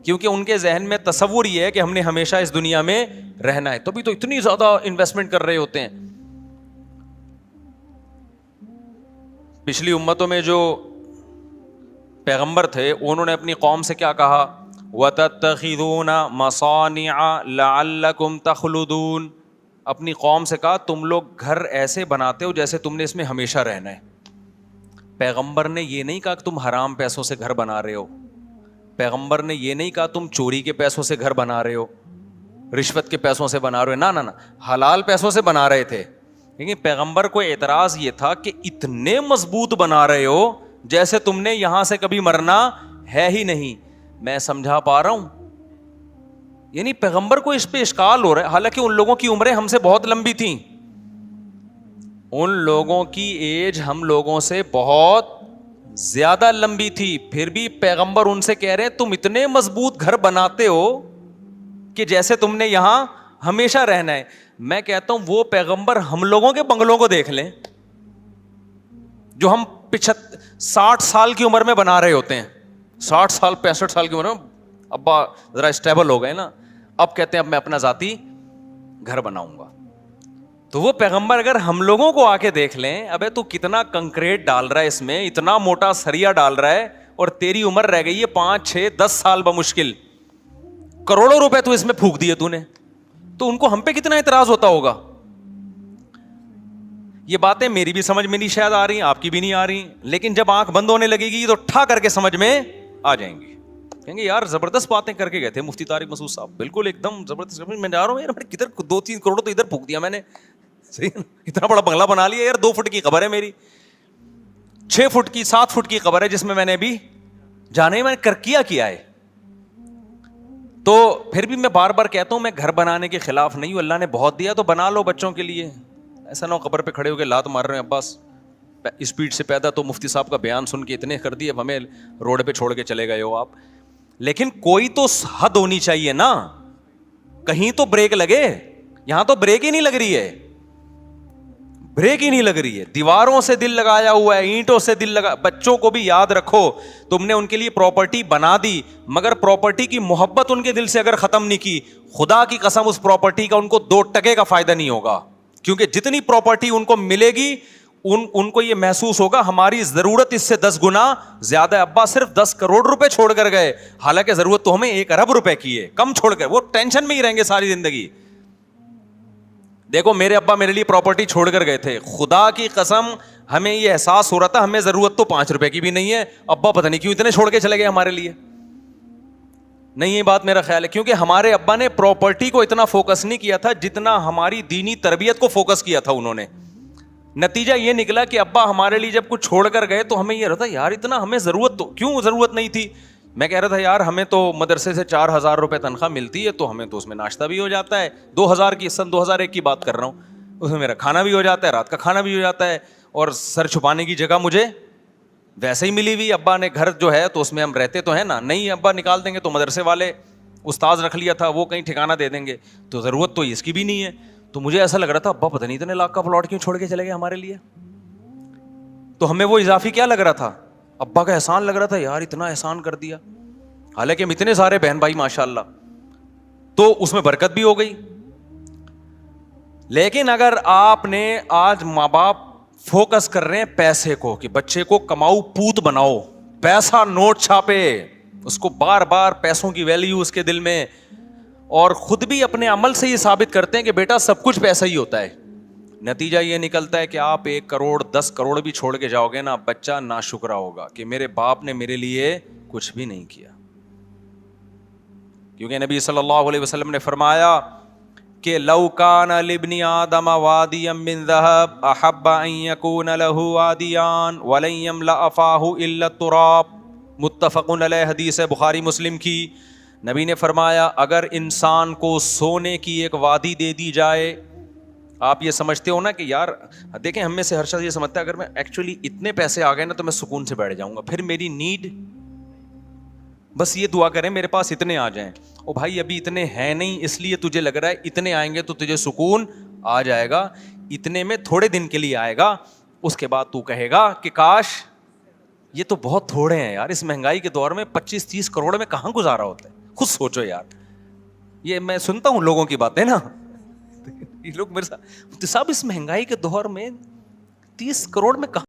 کیونکہ ان کے ذہن میں تصور یہ ہے کہ ہم نے ہمیشہ اس دنیا میں رہنا ہے، تبھی تو اتنی زیادہ انویسٹمنٹ کر رہے ہوتے ہیں. پچھلی امتوں میں جو پیغمبر تھے انہوں نے اپنی قوم سے کیا کہا؟ وَتَتَّخِذُونَ مَصَانِعَ لَعَلَّكُمْ تَخْلُدُونَ. اپنی قوم سے کہا تم لوگ گھر ایسے بناتے ہو جیسے تم نے اس میں ہمیشہ رہنا ہے. پیغمبر نے یہ نہیں کہا کہ تم حرام پیسوں سے گھر بنا رہے ہو. پیغمبر نے یہ نہیں کہا تم چوری کے پیسوں سے گھر بنا رہے ہو، رشوت کے پیسوں سے بنا رہے ہو. نہ حلال پیسوں سے بنا رہے تھے. لیکن پیغمبر کو اعتراض یہ تھا کہ اتنے مضبوط بنا رہے ہو جیسے تم نے یہاں سے کبھی مرنا ہے ہی نہیں. میں سمجھا پا رہا ہوں؟ یعنی پیغمبر کو اس پہ اشکال ہو رہا ہے. حالانکہ ان لوگوں کی عمریں ہم سے بہت لمبی تھیں، ان لوگوں کی ایج ہم لوگوں سے بہت زیادہ لمبی تھی، پھر بھی پیغمبر ان سے کہہ رہے ہیں تم اتنے مضبوط گھر بناتے ہو کہ جیسے تم نے یہاں ہمیشہ رہنا ہے. میں کہتا ہوں وہ پیغمبر ہم لوگوں کے بنگلوں کو دیکھ لیں جو ہم 60 سال کی عمر میں بنا رہے ہوتے ہیں. 60 سال 65 سال کی عمر میں ابا ذرا اسٹیبل ہو گئے نا، اب کہتے ہیں اب میں اپنا ذاتی گھر بناؤں گا. تو وہ پیغمبر اگر ہم لوگوں کو آ کے دیکھ لیں، ابے تو کتنا کنکریٹ ڈال رہا ہے اس میں، اتنا موٹا سریا ڈال رہا ہے اور تیری عمر رہ گئی ہے 5 6 10 سال بمشکل، کروڑوں روپے تو اس میں پھونک دیے تو نے، تو ان کو ہم پہ کتنا اعتراض ہوتا ہوگا. یہ باتیں میری بھی سمجھ میں نہیں شاید آ رہی ہیں، آپ کی بھی نہیں آ رہی، لیکن جب آنکھ بند ہونے لگے گی تو ٹھا کر کے سمجھ میں آ جائیں گی. کہیں گے یار زبردست باتیں کر کے گئے تھے مفتی طارق مسعود صاحب، بالکل ایک دم زبردست. میں جا رہا ہوں یار کدھر 2 3 کروڑ تو ادھر پھونک دیا میں نے، صحیح اتنا بڑا بنگلہ بنا لیا یار. 2 فٹ کی قبر ہے میری، 6 فٹ کی 7 فٹ کی قبر ہے جس میں نے ابھی جانے میں کر کیا ہے. تو پھر بھی میں بار بار کہتا ہوں میں گھر بنانے کے خلاف نہیں ہوں. اللہ نے بہت دیا تو بنا لو بچوں کے لیے. ایسا نہ ہو قبر پہ کھڑے ہو کے لات مار رہے ہیں عباس اسپیڈ سے پیدا تو مفتی صاحب کا بیان سن کے اتنے کر دیے اب ہمیں روڈ پہ چھوڑ کے چلے گئے ہو آپ. لیکن کوئی تو حد ہونی چاہیے نا، کہیں تو بریک لگے. یہاں تو بریک ہی نہیں لگ رہی ہے، بریک ہی نہیں لگ رہی ہے. دیواروں سے دل لگایا ہوا ہے، اینٹوں سے دل لگا. بچوں کو بھی یاد رکھو تم نے ان کے لیے پراپرٹی بنا دی، مگر پراپرٹی کی محبت ان کے دل سے اگر ختم نہیں کی، خدا کی قسم اس پراپرٹی کا ان کو 2 ٹکے کا فائدہ نہیں ہوگا. کیونکہ جتنی پراپرٹی ان کو ملے گی ان کو یہ محسوس ہوگا ہماری ضرورت اس سے 10 گنا زیادہ ہے. ابا صرف 10 کروڑ روپے چھوڑ کر گئے، حالانکہ ضرورت تو ہمیں 1 ارب روپے کی ہے. کم چھوڑ کر وہ ٹینشن میں ہی رہیں گے ساری زندگی. دیکھو میرے ابا میرے لیے پراپرٹی چھوڑ کر گئے تھے، خدا کی قسم ہمیں یہ احساس ہو رہا تھا ہمیں ضرورت تو 5 روپے کی بھی نہیں ہے، ابا پتہ نہیں کیوں اتنے چھوڑ کے چلے گئے ہمارے لیے. نہیں یہ بات میرا خیال ہے، کیونکہ ہمارے ابا نے پراپرٹی کو اتنا فوکس نہیں کیا تھا جتنا ہماری دینی تربیت کو فوکس کیا تھا انہوں نے. نتیجہ یہ نکلا کہ ابا ہمارے لیے جب کچھ چھوڑ کر گئے تو ہمیں یہ رہتا یار اتنا ہمیں ضرورت تو کیوں ضرورت نہیں تھی. میں کہہ رہا تھا یار ہمیں تو مدرسے سے 4000 روپے تنخواہ ملتی ہے تو ہمیں تو اس میں ناشتہ بھی ہو جاتا ہے، 2000 کی سن 2001 کی بات کر رہا ہوں، اس میں میرا کھانا بھی ہو جاتا ہے، رات کا کھانا بھی ہو جاتا ہے، اور سر چھپانے کی جگہ مجھے ویسے ہی ملی ہوئی. ابا نے گھر جو ہے تو اس میں ہم رہتے تو ہیں نا، نہیں ابا نکال دیں گے تو مدرسے والے استاذ رکھ لیا تھا وہ کہیں ٹھکانہ دے دیں گے، تو ضرورت تو اس کی بھی نہیں ہے. تو مجھے ایسا لگ رہا تھا ابا پتہ نہیں اتنے لاکھ کا پلاٹ کیوں چھوڑ کے چلے گئے ہمارے لیے. تو ہمیں وہ اضافی کیا لگ رہا تھا؟ ابا کا احسان لگ رہا تھا، یار اتنا احسان کر دیا. حالانکہ ہم اتنے سارے بہن بھائی ماشاء اللہ، تو اس میں برکت بھی ہو گئی. لیکن اگر آپ نے آج ماں باپ فوکس کر رہے ہیں پیسے کو کہ بچے کو کماؤ پوت بناؤ، پیسہ نوٹ چھاپے، اس کو بار بار پیسوں کی ویلیو اس کے دل میں، اور خود بھی اپنے عمل سے یہ ثابت کرتے ہیں کہ بیٹا سب کچھ پیسہ ہی ہوتا ہے. نتیجہ یہ نکلتا ہے کہ آپ 1 کروڑ 10 کروڑ بھی چھوڑ کے جاؤ گے نا، بچہ ناشکرا ہوگا کہ میرے باپ نے میرے لیے کچھ بھی نہیں کیا. کیونکہ نبی صلی اللہ علیہ وسلم نے فرمایا کہ لو کان لابن آدم وادیا من ذهب احب ان يكون له وادیان ولن يملأ فاه الا التراب. متفق علیہ، حدیث ہے بخاری مسلم کی. نبی نے فرمایا اگر انسان کو سونے کی ایک وادی دے دی جائے، آپ یہ سمجھتے ہو نا کہ یار دیکھیں ہم میں سے ہر شخص یہ سمجھتا ہے اگر میں ایکچولی اتنے پیسے آ گئے نا تو میں سکون سے بیٹھ جاؤں گا، پھر میری نیڈ بس یہ دعا کریں میرے پاس اتنے آ جائیں. او بھائی ابھی اتنے ہیں نہیں، اس لیے تجھے لگ رہا ہے اتنے آئیں گے تو تجھے سکون آ جائے گا. اتنے میں تھوڑے دن کے لیے آئے گا، اس کے بعد تو کہے گا کہ کاش یہ تو بہت تھوڑے ہیں یار، اس مہنگائی کے دور میں 25 30 کروڑ میں کہاں گزارا ہوتا ہے. خود سوچو یار, یہ میں سنتا ہوں لوگوں کی باتیں نا, یہ لوگ میرے ساتھ, صاحب اس مہنگائی کے دور میں 30 کروڑ میں کہاں